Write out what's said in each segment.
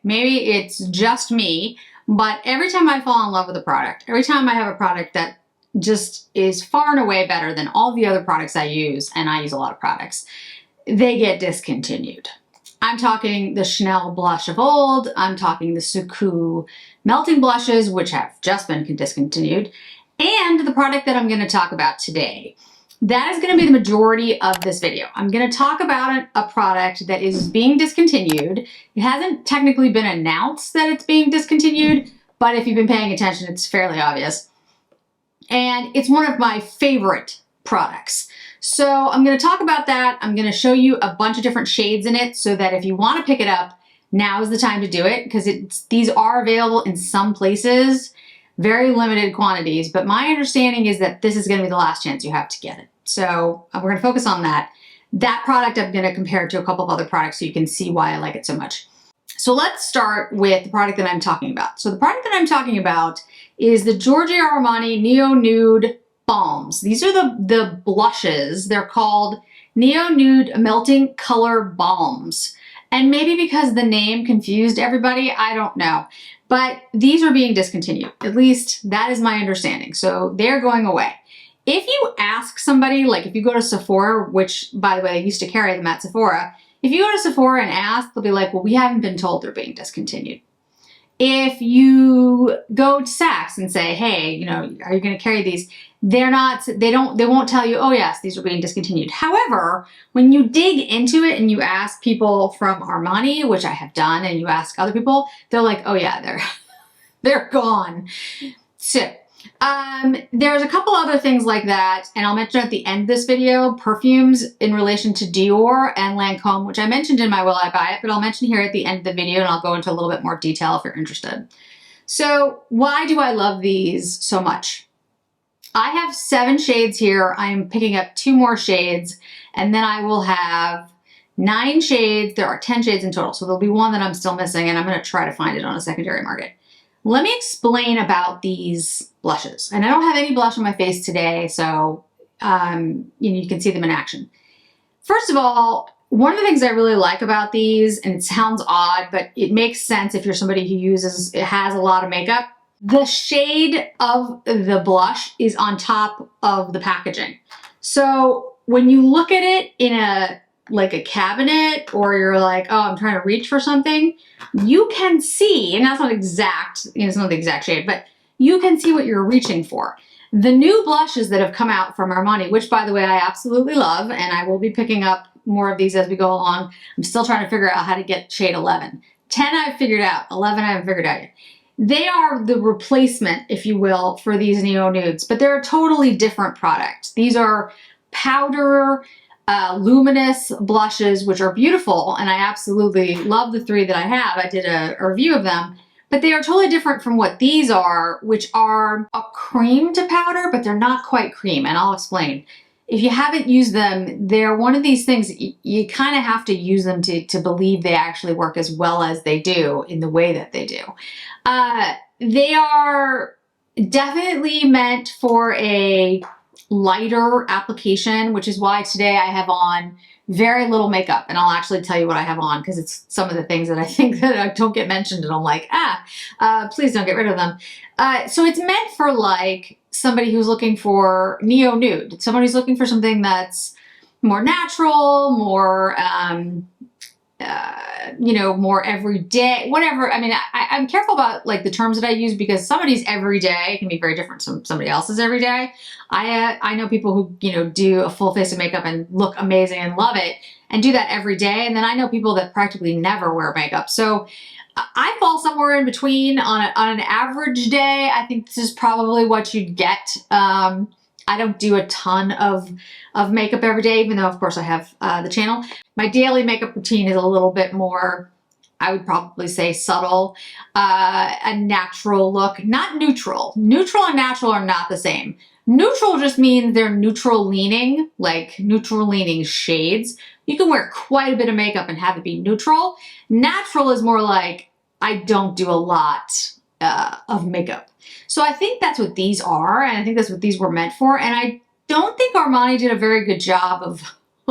maybe it's just me, but every time I fall in love with a product, every time I have a product that just is far and away better than all the other products I use, and I use a lot of products, they get discontinued. I'm talking the Chanel blush of old, I'm talking the Suku melting blushes, which have just been discontinued, and the product that I'm going to talk about today. That is going to be the majority of this video. I'm going to talk about a product that is being discontinued. It hasn't technically been announced that it's being discontinued, but if you've been paying attention, it's fairly obvious. And it's one of my favorite products. So I'm going to talk about that. I'm going to show you a bunch of different shades in it so that if you want to pick it up, now is the time to do it, because these are available in some places, very limited quantities, but my understanding is that this is going to be the last chance you have to get it. So we're going to focus on that. That product I'm going to compare to a couple of other products so you can see why I like it so much. So let's start with the product that I'm talking about. So the product that I'm talking about is the Giorgio Armani Neo Nude Balms. These are the blushes. They're called Neo Nude Melting Color Balms. And maybe because the name confused everybody, I don't know. But these are being discontinued. At least that is my understanding. So they're going away. If you ask somebody, like if you go to Sephora, which by the way, they used to carry them at Sephora. If you go to Sephora and ask, they'll be like, well, we haven't been told they're being discontinued. If you go to Saks and say, hey, you know, are you going to carry these? They won't tell you, oh yes, these are being discontinued. However, when you dig into it and you ask people from Armani, which I have done, and you ask other people, they're like, oh yeah, they're gone. So there's a couple other things like that, and I'll mention at the end of this video, perfumes in relation to Dior and Lancome, which I mentioned in my Will I Buy It, but I'll mention here at the end of the video, and I'll go into a little bit more detail if you're interested. So why do I love these so much? I have 7 shades here. I'm picking up 2 more shades, and then I will have 9 shades. There are 10 shades in total, so there'll be one that I'm still missing, and I'm going to try to find it on a secondary market. Let me explain about these blushes. And I don't have any blush on my face today, so you can see them in action. First of all, one of the things I really like about these, and it sounds odd, but it makes sense if you're somebody who has a lot of makeup. The shade of the blush is on top of the packaging. So when you look at it in a cabinet, or you're like, oh, I'm trying to reach for something, you can see, and that's not exact, it's not the exact shade, but you can see what you're reaching for. The new blushes that have come out from Armani, which by the way, I absolutely love, and I will be picking up more of these as we go along. I'm still trying to figure out how to get shade 11. 10 I've figured out, 11 I haven't figured out yet. They are the replacement, if you will, for these Neo Nudes, but they're a totally different product. These are powder, luminous blushes, which are beautiful, and I absolutely love the 3 that I have. I did a review of them, but they are totally different from what these are, which are a cream to powder, but they're not quite cream, and I'll explain. If you haven't used them, they're one of these things, you kind of have to use them to believe they actually work as well as they do in the way that they do. They are definitely meant for a lighter application, which is why today I have on very little makeup, and I'll actually tell you what I have on because it's some of the things that I think that don't get mentioned, and I'm like, please don't get rid of them. So it's meant for like somebody who's looking for Neo Nude, somebody who's looking for something that's more natural, more more everyday, whatever. I mean, I'm careful about like the terms that I use because somebody's everyday can be very different from somebody else's everyday. I know people who, do a full face of makeup and look amazing and love it and do that every day. And then I know people that practically never wear makeup. So I fall somewhere in between. On an average day, I think this is probably what you'd get. I don't do a ton of makeup every day, even though of course I have the channel. My daily makeup routine is a little bit more, I would probably say subtle, a natural look, not neutral. Neutral and natural are not the same. Neutral just means they're neutral leaning, like neutral leaning shades. You can wear quite a bit of makeup and have it be neutral. Natural is more like, I don't do a lot of makeup. So I think that's what these are, and I think that's what these were meant for. And I don't think Armani did a very good job of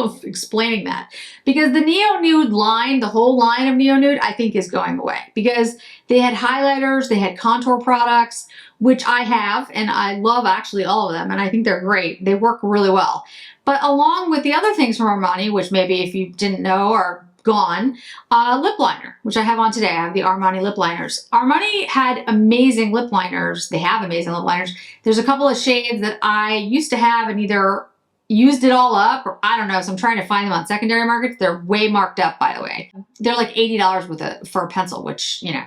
of explaining that, because the Neo Nude line, the whole line of Neo Nude, I think is going away, because they had highlighters, they had contour products, which I have, and I love actually all of them, and I think they're great. They work really well. But along with the other things from Armani, which maybe if you didn't know are gone, lip liner, which I have on today. I have the Armani lip liners. Armani had amazing lip liners. They have amazing lip liners. There's a couple of shades that I used to have and either used it all up, or I don't know, so I'm trying to find them on secondary markets. They're way marked up, by the way. They're like $80 for a pencil, which, you know,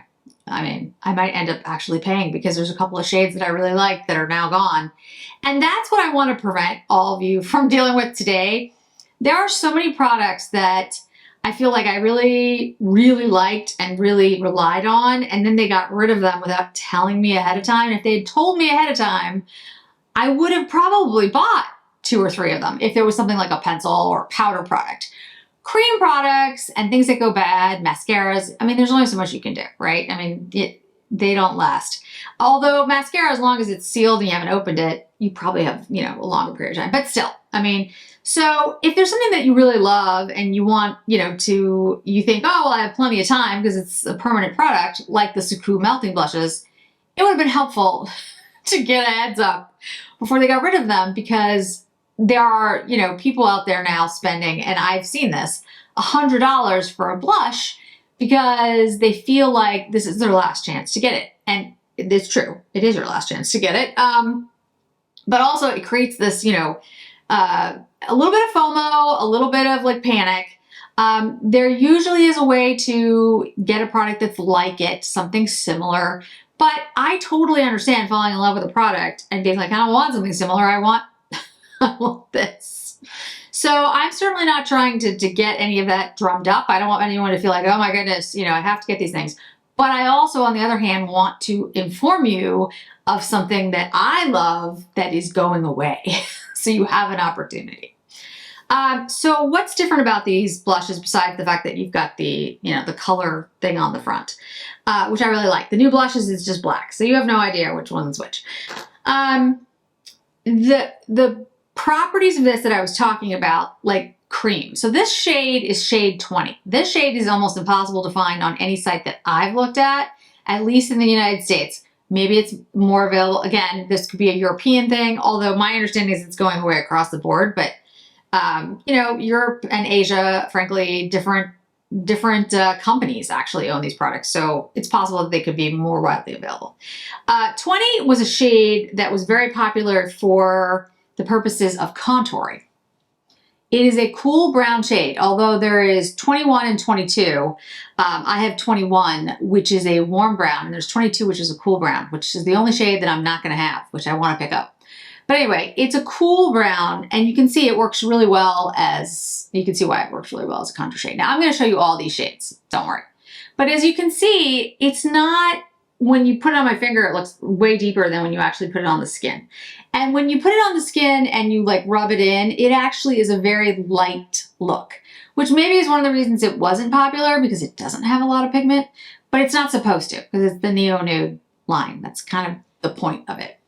I mean, I might end up actually paying, because there's a couple of shades that I really like that are now gone. And that's what I want to prevent all of you from dealing with today. There are so many products that I feel like I really, really liked and really relied on, and then they got rid of them without telling me ahead of time. If they had told me ahead of time, I would have probably bought 2 or 3 of them if there was something like a pencil or powder product. Cream products and things that go bad, mascaras, I mean, there's only so much you can do, right? I mean, they don't last. Although mascara, as long as it's sealed and you haven't opened it, you probably have, you know, a longer period of time. But still, I mean, so if there's something that you really love and you want, you know, you think, oh, well, I have plenty of time because it's a permanent product, like the Suku melting blushes, it would have been helpful to get a heads up before they got rid of them, because there are, you know, people out there now spending, and I've seen this, $100 for a blush because they feel like this is their last chance to get it. And it's true. It is your last chance to get it. But also it creates this, you know, a little bit of FOMO, a little bit of like panic. There usually is a way to get a product that's like it, something similar. But I totally understand falling in love with a product and being like, I don't want something similar. I want this. So I'm certainly not trying to get any of that drummed up. I don't want anyone to feel like, oh my goodness, you know, I have to get these things. But I also, on the other hand, want to inform you of something that I love that is going away. So you have an opportunity. So what's different about these blushes besides the fact that you've got the, you know, the color thing on the front, which I really like. The new blushes is just black, so you have no idea which one's which. The properties of this that I was talking about, like cream. So this shade is shade 20. This shade is almost impossible to find on any site that I've looked at least in the United States. Maybe it's more available. Again, this could be a European thing, although my understanding is it's going away across the board. But, you know, Europe and Asia, frankly, different companies actually own these products. So it's possible that they could be more widely available. 20 was a shade that was very popular for the purposes of contouring. It is a cool brown shade, although there is 21 and 22. I have 21, which is a warm brown, and there's 22, which is a cool brown, which is the only shade that I'm not going to have, which I want to pick up. But anyway, it's a cool brown, and you can see it works really well as, you can see why it works really well as a contour shade. Now, I'm going to show you all these shades, don't worry. But as you can see, it's not, when you put it on my finger, it looks way deeper than when you actually put it on the skin. And when you put it on the skin and you like rub it in, it actually is a very light look, which maybe is one of the reasons it wasn't popular, because it doesn't have a lot of pigment, but it's not supposed to, because it's the Neo Nude line. That's kind of the point of it.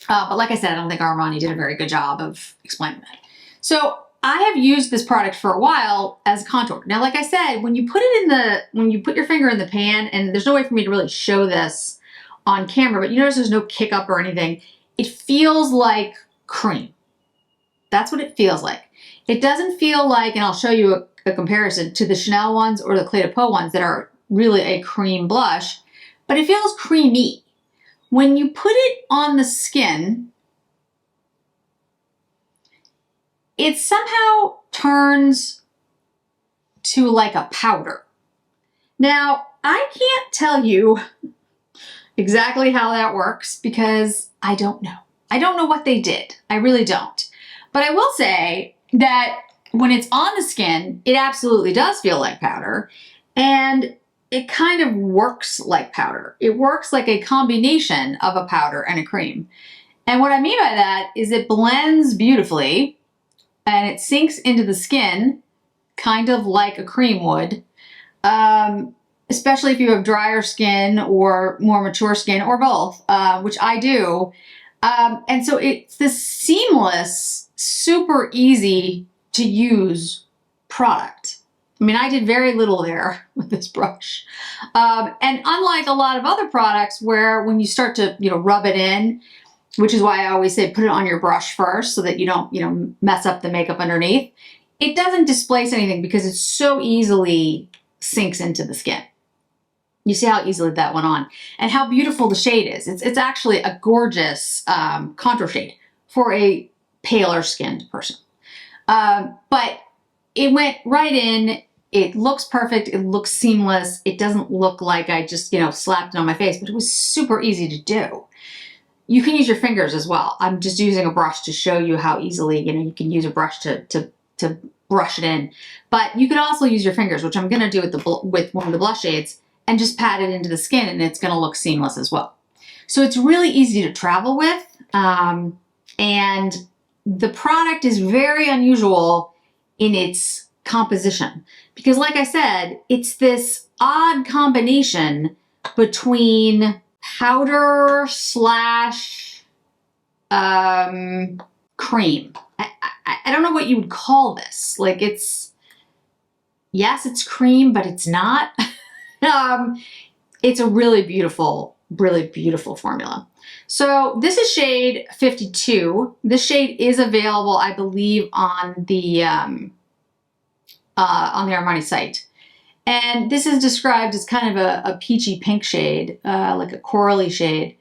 But like I said, I don't think Armani did a very good job of explaining that. So I have used this product for a while as a contour. Now, like I said, when you put your finger in the pan, and there's no way for me to really show this on camera, but you notice there's no kick up or anything. It feels like cream. That's what it feels like. It doesn't feel like, and I'll show you a comparison to the Chanel ones or the Clé de Peau ones that are really a cream blush, but it feels creamy. When you put it on the skin, it somehow turns to like a powder. Now, I can't tell you exactly how that works because I don't know. I don't know what they did. I really don't. But I will say that when it's on the skin, it absolutely does feel like powder, and it kind of works like powder. It works like a combination of a powder and a cream. And what I mean by that is it blends beautifully and it sinks into the skin kind of like a cream would, especially if you have drier skin or more mature skin or both, which I do. And so it's this seamless, super easy to use product. I mean, I did very little there with this brush. And unlike a lot of other products where when you start to, rub it in, which is why I always say put it on your brush first so that you don't, mess up the makeup underneath, it doesn't displace anything because it so easily sinks into the skin. You see how easily that went on and how beautiful the shade is. It's actually a gorgeous contour shade for a paler skinned person. But it went right in. It looks perfect. It looks seamless. It doesn't look like I just, slapped it on my face, but it was super easy to do. You can use your fingers as well. I'm just using a brush to show you how easily, you can use a brush to brush it in. But you could also use your fingers, which I'm going to do with one of the blush shades, and just pat it into the skin, and it's going to look seamless as well. So it's really easy to travel with. And the product is very unusual in its composition because, like I said, it's this odd combination between powder slash cream. I don't know what you would call this. Like yes, it's cream, but it's not. It's a really beautiful formula. So this is shade 52. This shade is available, I believe, on the Armani site. And this is described as kind of a peachy pink shade, like a corally shade.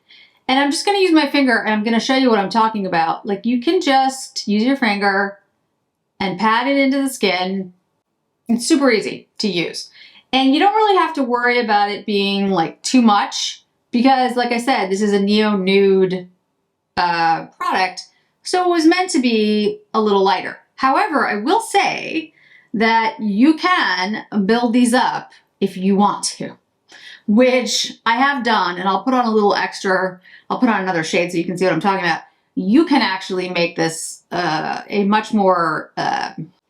And I'm just going to use my finger and I'm going to show you what I'm talking about. Like you can just use your finger and pat it into the skin. It's super easy to use. And you don't really have to worry about it being like too much because, like I said, this is a neo nude product. So it was meant to be a little lighter. However, I will say that you can build these up if you want to, which I have done, and I'll put on a little extra, I'll put on another shade so you can see what I'm talking about. You can actually make this a much more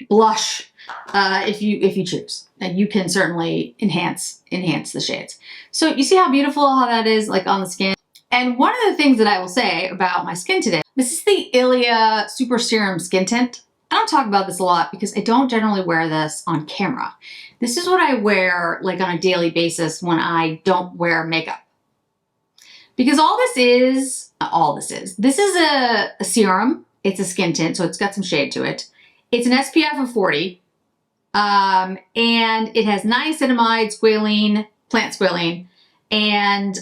blush if you choose, and you can certainly enhance the shades. So you see how beautiful how that is like on the skin. And one of the things that I will say about my skin today, this is the Ilia Super Serum Skin Tint. I don't talk about this a lot because I don't generally wear this on camera. This is what I wear like on a daily basis when I don't wear makeup. Because this is a serum. It's a skin tint, so it's got some shade to it. It's an SPF of 40. And it has niacinamide, squalene, plant squalene, and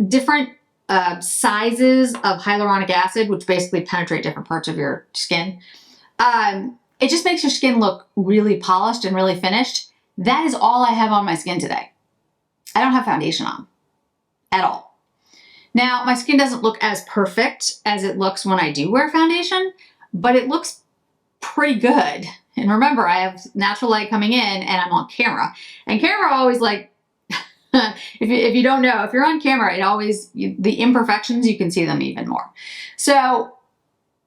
different sizes of hyaluronic acid, which basically penetrate different parts of your skin. It just makes your skin look really polished and really finished. That is all I have on my skin today. I don't have foundation on at all. Now, my skin doesn't look as perfect as it looks when I do wear foundation, but it looks pretty good. And remember, I have natural light coming in and I'm on camera. And camera always like, if you don't know, if you're on camera, the imperfections, you can see them even more. So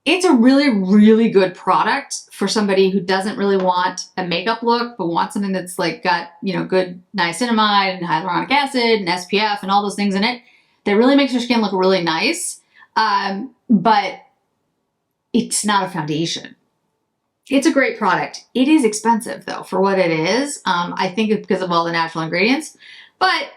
it's a really, really good product for somebody who doesn't really want a makeup look, but wants something that's like got, good niacinamide and hyaluronic acid and SPF and all those things in it that really makes your skin look really nice. But it's not a foundation. It's a great product. It is expensive though for what it is. I think it's because of all the natural ingredients, but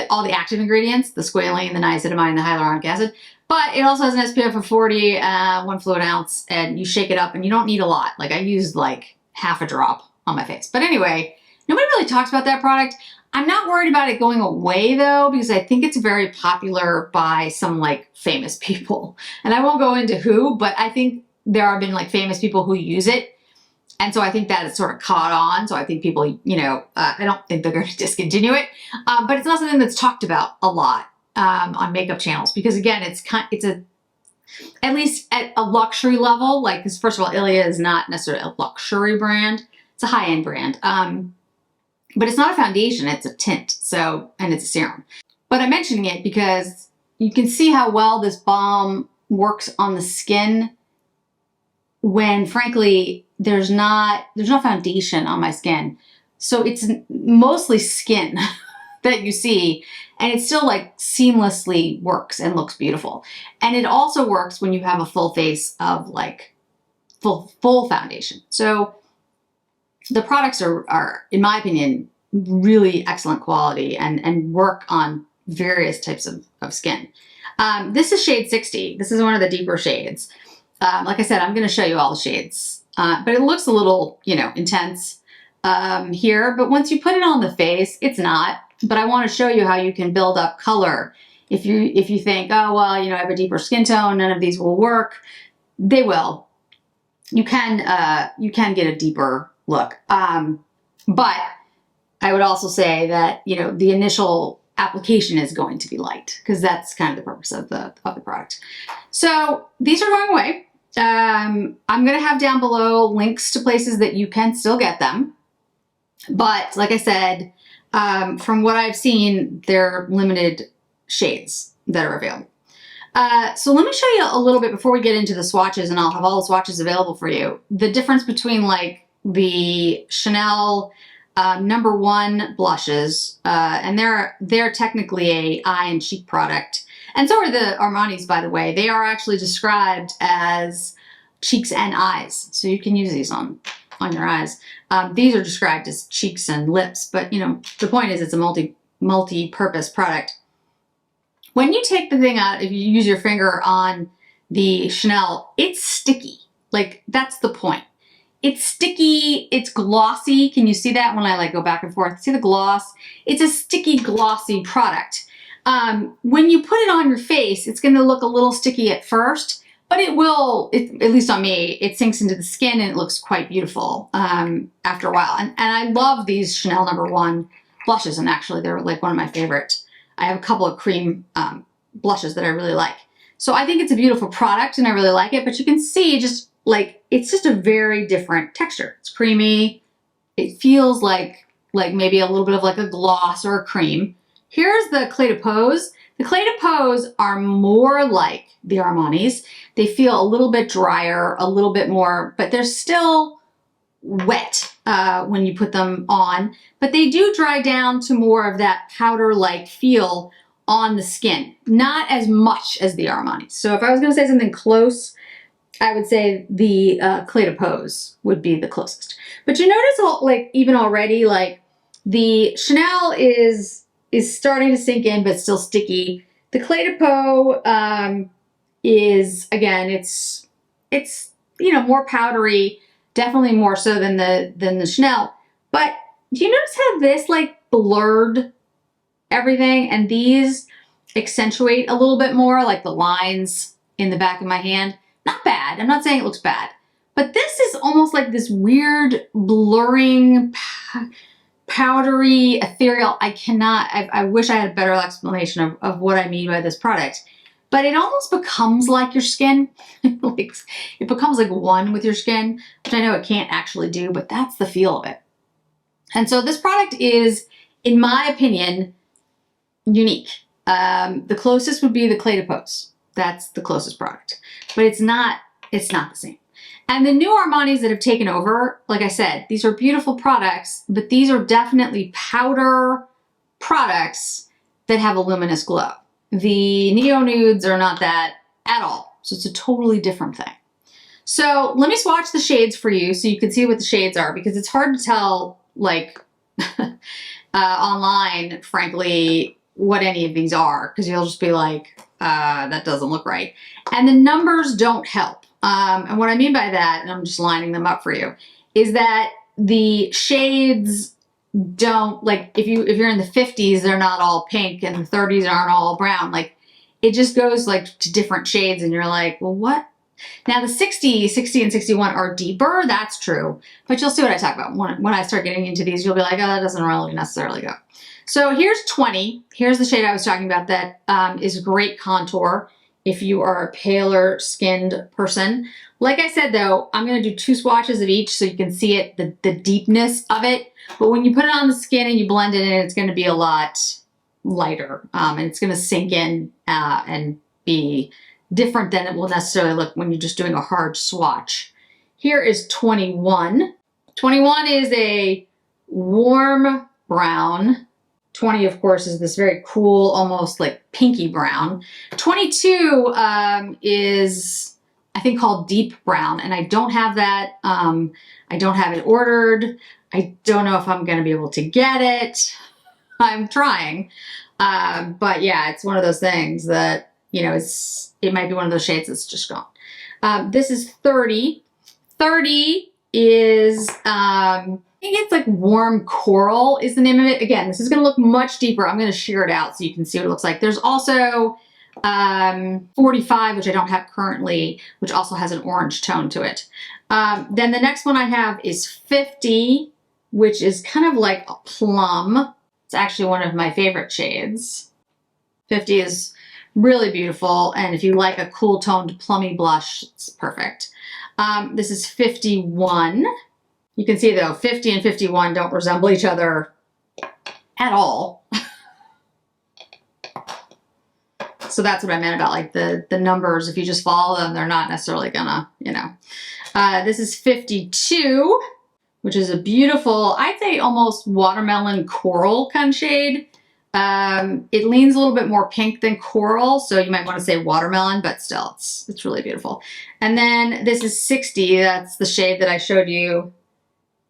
all the active ingredients, the squalene, the niacinamide, and the hyaluronic acid. But it also has an SPF of 40, 1 fluid ounce, and you shake it up and you don't need a lot. Like I used like half a drop on my face. But anyway, nobody really talks about that product. I'm not worried about it going away though, because I think it's very popular by some like famous people. And I won't go into who, but I think there have been like famous people who use it. And so I think that it's sort of caught on. So I think people, I don't think they're going to discontinue it. But it's not something that's talked about a lot on makeup channels because again, at least at a luxury level, like, because first of all, Ilia is not necessarily a luxury brand. It's a high-end brand. But it's not a foundation, it's a tint. So, and it's a serum. But I'm mentioning it because you can see how well this balm works on the skin when frankly, there's no foundation on my skin. So it's mostly skin that you see, and it still like seamlessly works and looks beautiful. And it also works when you have a full face of like full foundation. So the products are, in my opinion, really excellent quality and work on various types of skin. This is shade 60. This is one of the deeper shades. Like I said, I'm going to show you all the shades, but it looks a little, you know, intense here. But once you put it on the face, it's not. But I want to show you how you can build up color. If you think, oh well, you know, I have a deeper skin tone, none of these will work. They will. You can get a deeper look. But I would also say that, you know, the initial application is going to be light because that's kind of the purpose of the product. So these are going away. I'm going to have down below links to places that you can still get them. But like I said, from what I've seen, they're limited shades that are available. So let me show you a little bit before we get into the swatches, and I'll have all the swatches available for you. The difference between like the Chanel #1 blushes, and they're technically a eye and cheek product. And so are the Armani's, by the way. They are actually described as cheeks and eyes. So you can use these on your eyes. These are described as cheeks and lips, but you know, the point is it's a multi-purpose product. When you take the thing out, if you use your finger on the Chanel, it's sticky. Like, that's the point. It's sticky, it's glossy. Can you see that when I like go back and forth? See the gloss? It's a sticky, glossy product. When you put it on your face, it's gonna look a little sticky at first, but it will, at least on me, it sinks into the skin and it looks quite beautiful after a while. And I love these Chanel #1 blushes, and actually they're like one of my favorites. I have a couple of cream blushes that I really like. So I think it's a beautiful product and I really like it, but you can see just like, it's just a very different texture. It's creamy. It feels like maybe a little bit of like a gloss or a cream. Here's the Clé de Peau's. The Clé de Peau's are more like the Armani's. They feel a little bit drier, a little bit more, but they're still wet when you put them on, but they do dry down to more of that powder-like feel on the skin. Not as much as the Armani's. So if I was gonna say something close, I would say the Clé de Peau's would be the closest. But you notice, like, even already, like, the Chanel is starting to sink in, but still sticky. The Clé de Peau is, again, it's you know, more powdery, definitely more so than the Chanel. But do you notice how this like blurred everything, and these accentuate a little bit more, like the lines in the back of my hand? Not bad. I'm not saying it looks bad, but this is almost like this weird blurring, powdery, ethereal. I wish I had a better explanation of what I mean by this product, but it almost becomes like your skin. Like, it becomes like one with your skin, which I know it can't actually do, but that's the feel of it. And so this product is, in my opinion, unique. The closest would be the Clé de Peau's. That's the closest product, but it's not the same. And the new Armani's that have taken over, like I said, these are beautiful products, but these are definitely powder products that have a luminous glow. The Neo Nudes are not that at all. So it's a totally different thing. So let me swatch the shades for you so you can see what the shades are, because it's hard to tell, like, online, frankly, what any of these are, because you'll just be like, that doesn't look right. And the numbers don't help. And what I mean by that, and I'm just lining them up for you, is that the shades don't, like, if you're in the 50s, they're not all pink, and the 30s aren't all brown. Like, it just goes like to different shades, and you're like, well, what? Now the 60 and 61 are deeper, that's true, but you'll see what I talk about. When I start getting into these, you'll be like, oh, that doesn't really necessarily go. So here's 20. Here's the shade I was talking about that is great contour if you are a paler skinned person. Like I said though, I'm gonna do 2 swatches of each so you can see it, the deepness of it. But when you put it on the skin and you blend it in, it's gonna be a lot lighter, and it's gonna sink in and be different than it will necessarily look when you're just doing a hard swatch. Here is 21. 21 is a warm brown. 20, of course, is this very cool, almost like pinky brown. 22 is I think called Deep Brown, and I don't have that. I don't have it ordered. I don't know if I'm going to be able to get it. I'm trying. But yeah, it's one of those things that, you know, it might be one of those shades that's just gone. This is 30. 30 is, I think it's like Warm Coral is the name of it. Again, this is going to look much deeper. I'm going to shear it out so you can see what it looks like. There's also 45, which I don't have currently, which also has an orange tone to it. Then the next one I have is 50, which is kind of like a plum. It's actually one of my favorite shades. 50 is really beautiful, and if you like a cool toned plummy blush, it's perfect. This is 51. You can see though, 50 and 51 don't resemble each other at all. So that's what I meant about like the numbers. If you just follow them, they're not necessarily gonna, you know. This is 52, which is a beautiful, I'd say almost watermelon coral kind of shade. It leans a little bit more pink than coral, so you might want to say watermelon, but still, it's really beautiful. And then this is 60. That's the shade that I showed you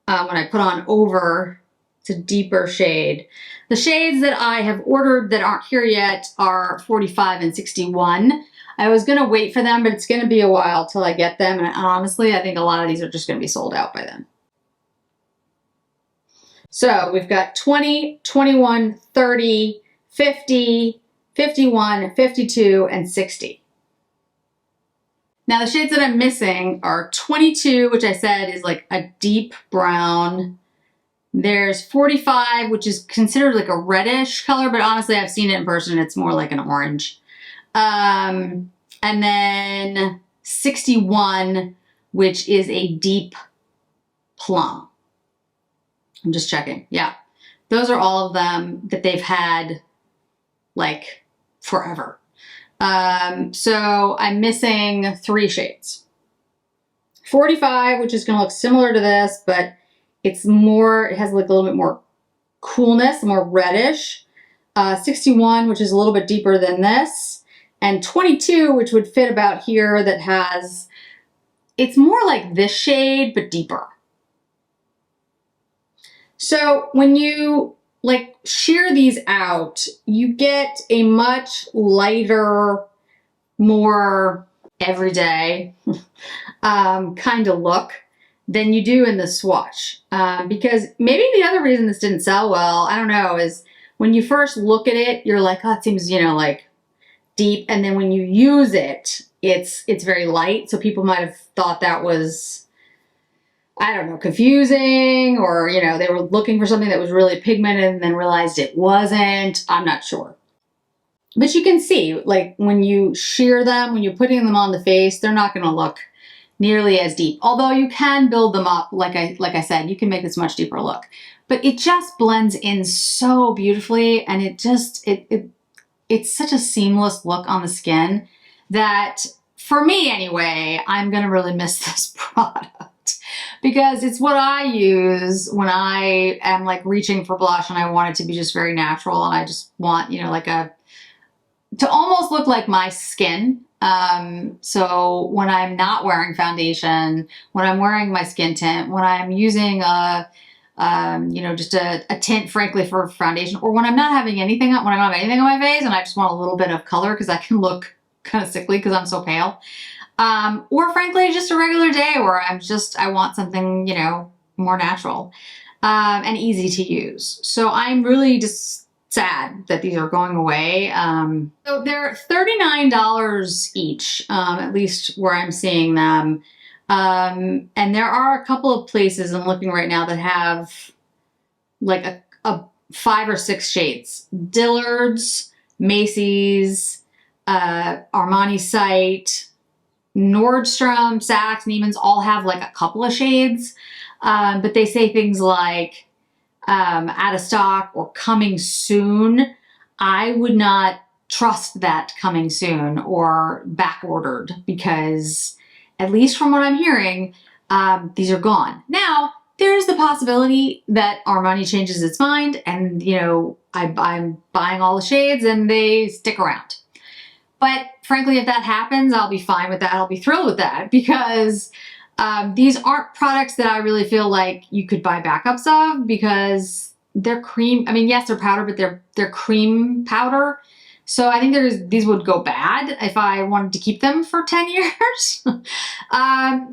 when I put on Over. It's a deeper shade. The shades that I have ordered that aren't here yet are 45 and 61. I was going to wait for them, but it's going to be a while till I get them. And honestly, I think a lot of these are just going to be sold out by then. So we've got 20, 21, 30, 50, 51, 52, and 60. Now the shades that I'm missing are 22, which I said is like a deep brown. There's 45, which is considered like a reddish color, but honestly I've seen it in person, it's more like an orange. And then 61, which is a deep plum. I'm just checking. Yeah, those are all of them that they've had like forever. So I'm missing 3 shades. 45, which is going to look similar to this, but it's more, it has like a little bit more coolness, more reddish. 61, which is a little bit deeper than this. And 22, which would fit about here, that has, it's more like this shade, but deeper. So when you like shear these out, you get a much lighter, more everyday kind of look than you do in the swatch. Because maybe the other reason this didn't sell well, I don't know, is when you first look at it, you're like, oh, it seems, you know, like deep. And then when you use it, it's very light. So people might have thought that was, I don't know, confusing, or, you know, they were looking for something that was really pigmented and then realized it wasn't. I'm not sure. But you can see, like, when you shear them, when you're putting them on the face, they're not going to look nearly as deep. Although you can build them up, like I said, you can make this much deeper look. But it just blends in so beautifully, and it just, it's such a seamless look on the skin that, for me anyway, I'm going to really miss this product. Because it's what I use when I am like reaching for blush and I want it to be just very natural, and I just want, you know, like to almost look like my skin. So when I'm not wearing foundation, when I'm wearing my skin tint, when I'm using you know, just a tint, frankly, for foundation, or when I'm not having anything, when I don't have anything on my face and I just want a little bit of color because I can look kind of sickly because I'm so pale. Or frankly, just a regular day where I want something, you know, more natural, and easy to use. So I'm really just sad that these are going away. So they're $39 each, at least where I'm seeing them. And there are a couple of places I'm looking right now that have like a 5 or 6 shades. Dillard's, Macy's, Armani Site, Nordstrom, Saks, Neiman's all have like a couple of shades, but they say things like out of stock or coming soon. I would not trust that coming soon or back ordered, because at least from what I'm hearing, these are gone. Now, there's the possibility that Armani changes its mind and, you know, I'm buying all the shades and they stick around. But frankly, if that happens, I'll be fine with that. I'll be thrilled with that because these aren't products that I really feel like you could buy backups of because they're cream. I mean, yes, they're powder, but they're cream powder. So I think these would go bad if I wanted to keep them for 10 years.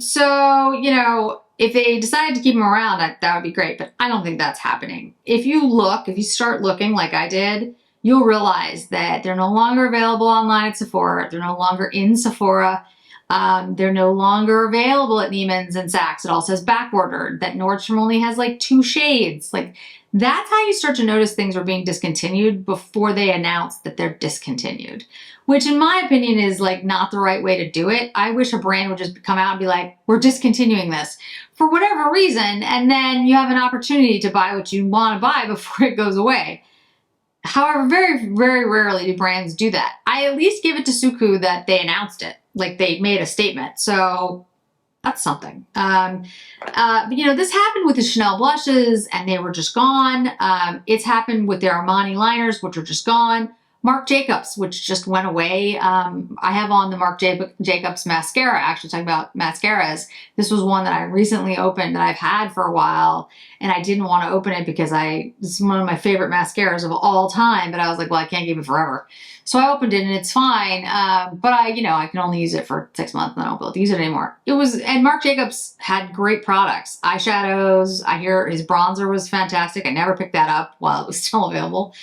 So, you know, if they decided to keep them around, that would be great, but I don't think that's happening. If you start looking like I did, you'll realize that they're no longer available online at Sephora. They're no longer in Sephora. They're no longer available at Neiman's and Saks. It all says back ordered, that Nordstrom only has like 2 shades. Like, that's how you start to notice things are being discontinued before they announce that they're discontinued, which in my opinion is like not the right way to do it. I wish a brand would just come out and be like, we're discontinuing this for whatever reason, and then you have an opportunity to buy what you want to buy before it goes away. However, very, very rarely do brands do that. I at least give it to Suku that they announced it, like they made a statement. So that's something. But you know, this happened with the Chanel blushes and they were just gone. It's happened with their Armani liners, which are just gone. Marc Jacobs, which just went away. I have on the Marc Jacobs mascara, actually talking about mascaras. This was one that I recently opened that I've had for a while, and I didn't want to open it because it's one of my favorite mascaras of all time, but I was like, well, I can't keep it forever. So I opened it and it's fine, but I can only use it for 6 months and I won't be able to use it anymore. And Marc Jacobs had great products. Eyeshadows, I hear his bronzer was fantastic. I never picked that up while it was still available.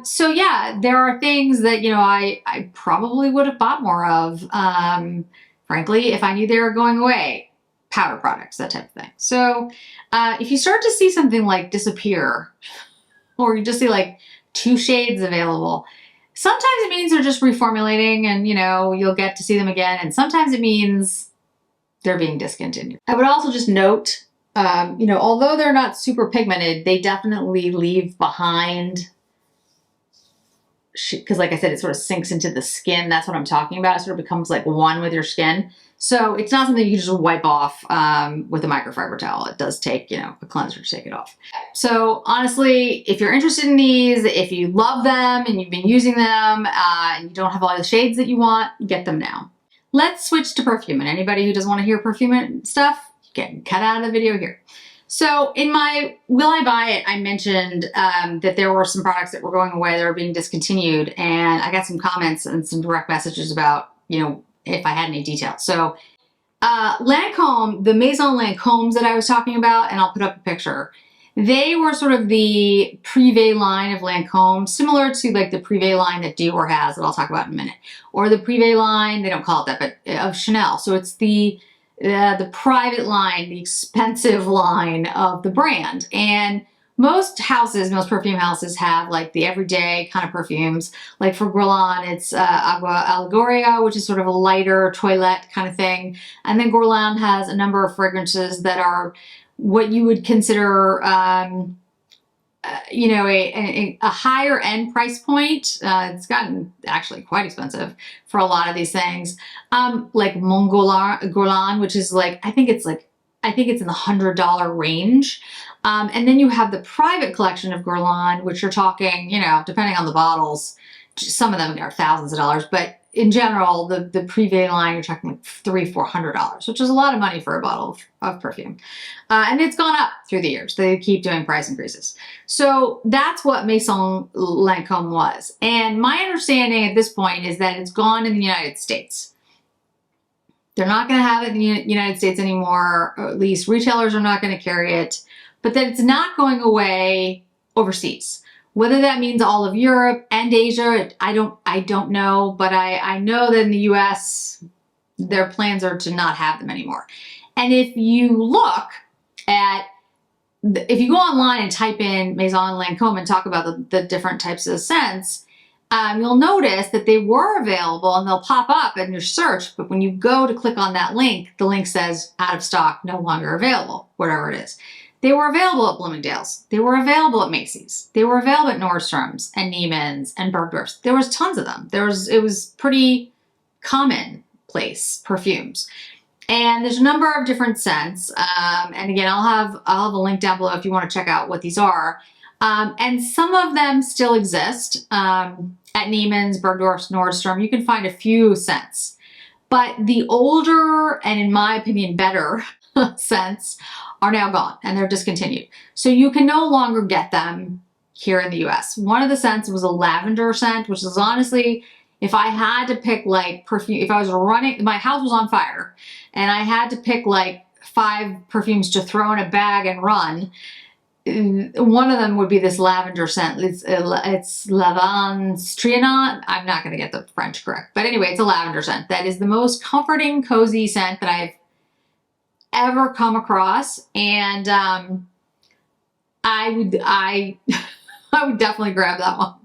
So yeah, there are things that, I probably would have bought more of, frankly, if I knew they were going away. Powder products, that type of thing. So if you start to see something like disappear, or you just see like 2 shades available, sometimes it means they're just reformulating and, you'll get to see them again. And sometimes it means they're being discontinued. I would also just note, although they're not super pigmented, they definitely leave behind, because like I said, it sort of sinks into the skin. That's what I'm talking about. It sort of becomes like one with your skin. So it's not something you can just wipe off with a microfiber towel. It does take, a cleanser to take it off. So honestly, if you're interested in these, if you love them and you've been using them and you don't have all the shades that you want, get them now. Let's switch to perfume. And anybody who doesn't want to hear perfume stuff, get cut out of the video here. So in my Will I Buy It, I mentioned that there were some products that were going away that were being discontinued. And I got some comments and some direct messages about, if I had any details. So Lancôme, the Maison Lancômes that I was talking about, and I'll put up a picture, they were sort of the Privé line of Lancôme, similar to like the Privé line that Dior has that I'll talk about in a minute. Or the Privé line, they don't call it that, but of Chanel. So it's the private line, the expensive line of the brand. And most perfume houses have like the everyday kind of perfumes. Like for Guerlain, it's Agua Allegoria, which is sort of a lighter toilette kind of thing. And then Guerlain has a number of fragrances that are what you would consider, a higher end price point. It's gotten actually quite expensive for a lot of these things. Like Mon Guerlain, which is like, I think it's in the $100 range. And then you have the private collection of Guerlain, which you're talking, depending on the bottles, some of them are thousands of dollars, but in general, the Privé line, you're talking like $300-400, which is a lot of money for a bottle of perfume. And it's gone up through the years. They keep doing price increases. So that's what Maison Lancôme was. And my understanding at this point is that it's gone in the United States. They're not going to have it in the United States anymore, or at least retailers are not going to carry it, but that it's not going away overseas. Whether that means all of Europe and Asia, I don't know, but I know that in the US, their plans are to not have them anymore. And if you go online and type in Maison Lancôme and talk about the different types of scents, you'll notice that they were available and they'll pop up in your search, but when you go to click on that link, the link says out of stock, no longer available, whatever it is. They were available at Bloomingdale's. They were available at Macy's. They were available at Nordstrom's and Neiman's and Bergdorf's. There was tons of them. It was pretty commonplace perfumes. And there's a number of different scents. And again, I'll have a link down below if you want to check out what these are. And some of them still exist. At Neiman's, Bergdorf's, Nordstrom, you can find a few scents. But the older, and in my opinion, better scents are now gone and they're discontinued. So you can no longer get them here in the US. One of the scents was a lavender scent, which is honestly, if I had to pick like perfume, if I was running, my house was on fire and I had to pick like 5 perfumes to throw in a bag and run, one of them would be this lavender scent. It's Lavande Strianant. I'm not going to get the French correct, but anyway, it's a lavender scent that is the most comforting, cozy scent that I've ever come across, and I would definitely grab that one.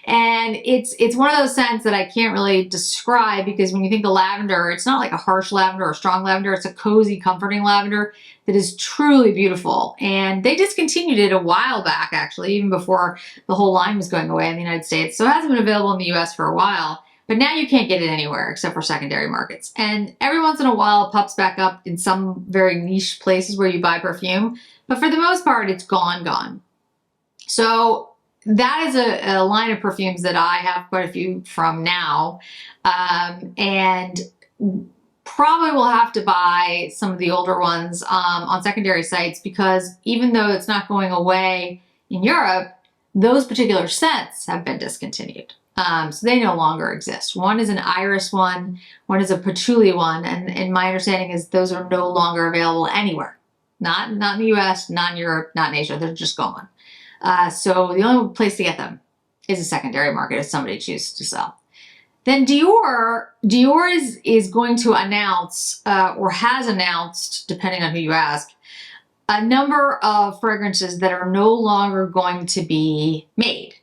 And it's one of those scents that I can't really describe, because when you think of lavender, it's not like a harsh lavender or a strong lavender. It's a cozy, comforting lavender that is truly beautiful. And they discontinued it a while back, actually, even before the whole line was going away in the United States. So it hasn't been available in the US for a while, but now you can't get it anywhere except for secondary markets. And every once in a while it pops back up in some very niche places where you buy perfume, but for the most part, it's gone. So that is a line of perfumes that I have quite a few from now, and probably will have to buy some of the older ones on secondary sites, because even though it's not going away in Europe, those particular scents have been discontinued. So they no longer exist. One is an iris one is a patchouli one, and my understanding is those are no longer available anywhere. Not in the US, not in Europe, not in Asia. They're just gone. So the only place to get them is a secondary market if somebody chooses to sell. Then Dior is going to announce, or has announced, depending on who you ask, a number of fragrances that are no longer going to be made.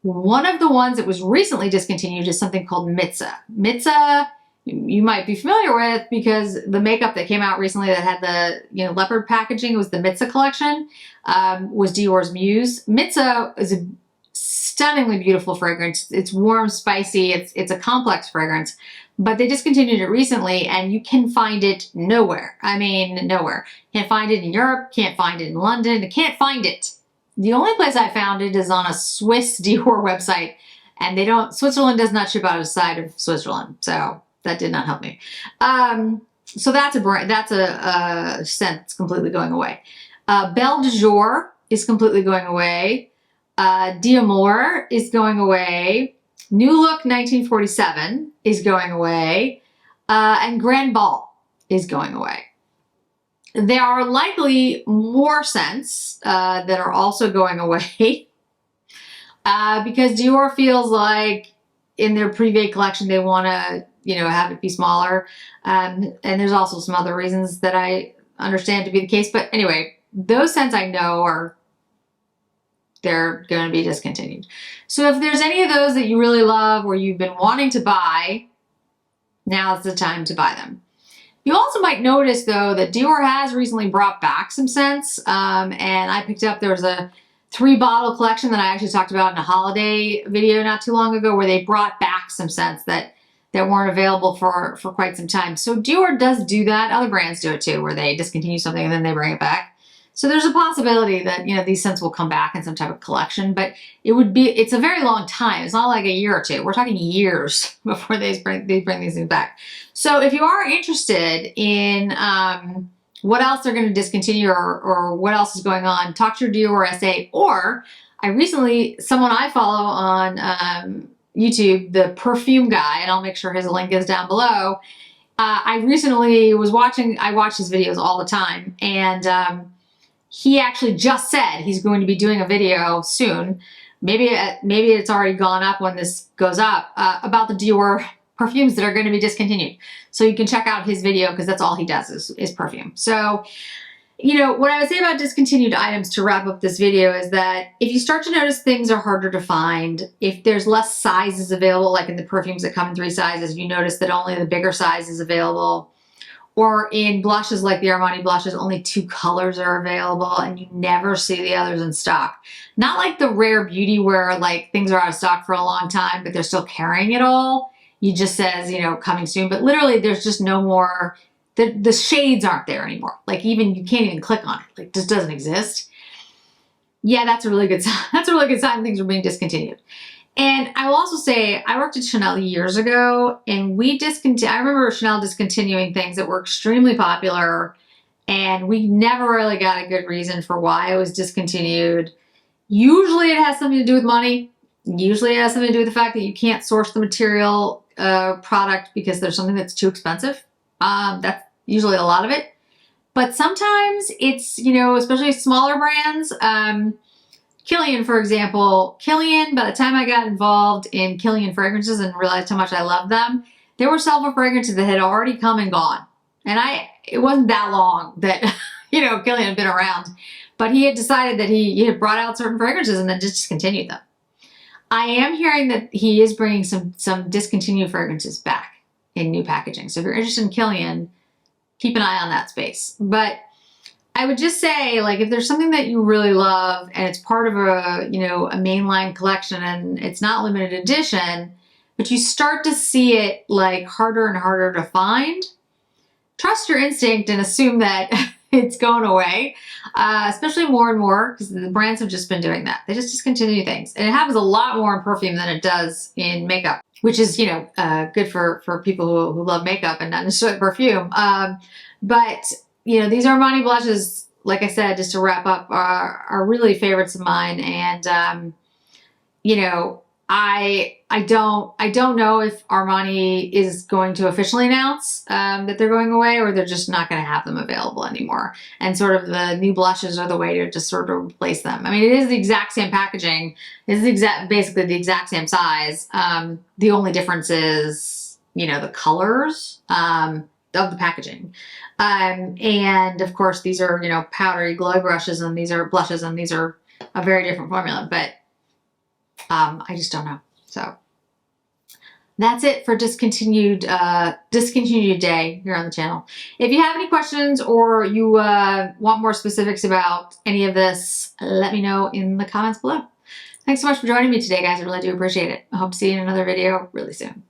One of the ones that was recently discontinued is something called Mitza. Mitza, you might be familiar with, because the makeup that came out recently that had the leopard packaging, was the Mitza collection, was Dior's Muse. Mitza is a stunningly beautiful fragrance. It's warm, spicy, it's a complex fragrance, but they discontinued it recently and you can find it nowhere. I mean, nowhere. Can't find it in Europe, can't find it in London, can't find it. The only place I found it is on a Swiss Dior website, and Switzerland does not ship outside of Switzerland, so that did not help me. So that's a scent that's completely going away. Belle de Jour is completely going away. D'Amour is going away. New Look 1947 is going away. And Grand Ball is going away. There are likely more scents that are also going away because Dior feels like in their Privé collection they want to have it be smaller, and there's also some other reasons that I understand to be the case. But anyway, those scents I know they're going to be discontinued. So if there's any of those that you really love or you've been wanting to buy, now's the time to buy them. You also might notice, though, that Dior has recently brought back some scents, and I picked up, there was a 3-bottle collection that I actually talked about in a holiday video not too long ago, where they brought back some scents that weren't available for quite some time. So Dior does do that. Other brands do it too, where they discontinue something and then they bring it back. So there's a possibility that these scents will come back in some type of collection, but it's a very long time. It's not like a year or two. We're talking years before they bring these things back. So if you are interested in what else they're going to discontinue or what else is going on, talk to your Dior SA. Or someone I follow on YouTube, the Perfume Guy, and I'll make sure his link is down below. I recently was watching, I watch his videos all the time, and he actually just said he's going to be doing a video soon. Maybe it's already gone up when this goes up, about the Dior perfumes that are going to be discontinued. So you can check out his video, because that's all he does is perfume. So, what I would say about discontinued items to wrap up this video is that if you start to notice things are harder to find, if there's less sizes available, like in the perfumes that come in 3 sizes, you notice that only the bigger size is available. Or in blushes like the Armani blushes, only 2 colors are available and you never see the others in stock. Not like the Rare Beauty where like things are out of stock for a long time, but they're still carrying it all. It just says, coming soon, but literally there's just no more, the shades aren't there anymore. Like you can't even click on it. Like, just doesn't exist. yeah, that's a really good sign. That's a really good sign things are being discontinued. And I will also say, I worked at Chanel years ago, and I remember Chanel discontinuing things that were extremely popular, and we never really got a good reason for why it was discontinued. Usually it has something to do with money. Usually it has something to do with the fact that you can't source the material product because there's something that's too expensive. That's usually a lot of it. But sometimes it's, you know, especially smaller brands. Kilian, for example, Kilian, by the time I got involved in Kilian fragrances and realized how much I loved them, there were several fragrances that had already come and gone. And it wasn't that long that, you know, Kilian had been around. But he had decided that he had brought out certain fragrances and then just discontinued them. I am hearing that he is bringing some discontinued fragrances back in new packaging. So if you're interested in Kilian, keep an eye on that space. But I would just say, like, if there's something that you really love and it's part of a, you know, a mainline collection and it's not limited edition, but you start to see it like harder and harder to find, trust your instinct and assume that it's going away, especially more and more because the brands have just been doing that. They just discontinue things. And it happens a lot more in perfume than it does in makeup, which is, you know, good for people who love makeup and not necessarily perfume. But, you know, these Armani blushes, like I said, just to wrap up, are really favorites of mine. And, you know, I don't know if Armani is going to officially announce that they're going away, or they're just not going to have them available anymore. And sort of the new blushes are the way to just sort of replace them. I mean, it is the exact same packaging. It's basically the exact same size. The only difference is, you know, the colors of the packaging. And of course, these are, you know, powdery glow brushes, and these are blushes, and these are a very different formula. But I just don't know. So that's it for discontinued day here on the channel. If you have any questions or you want more specifics about any of this, let me know in the comments below. Thanks so much for joining me today, guys. I really do appreciate it. I hope to see you in another video really soon.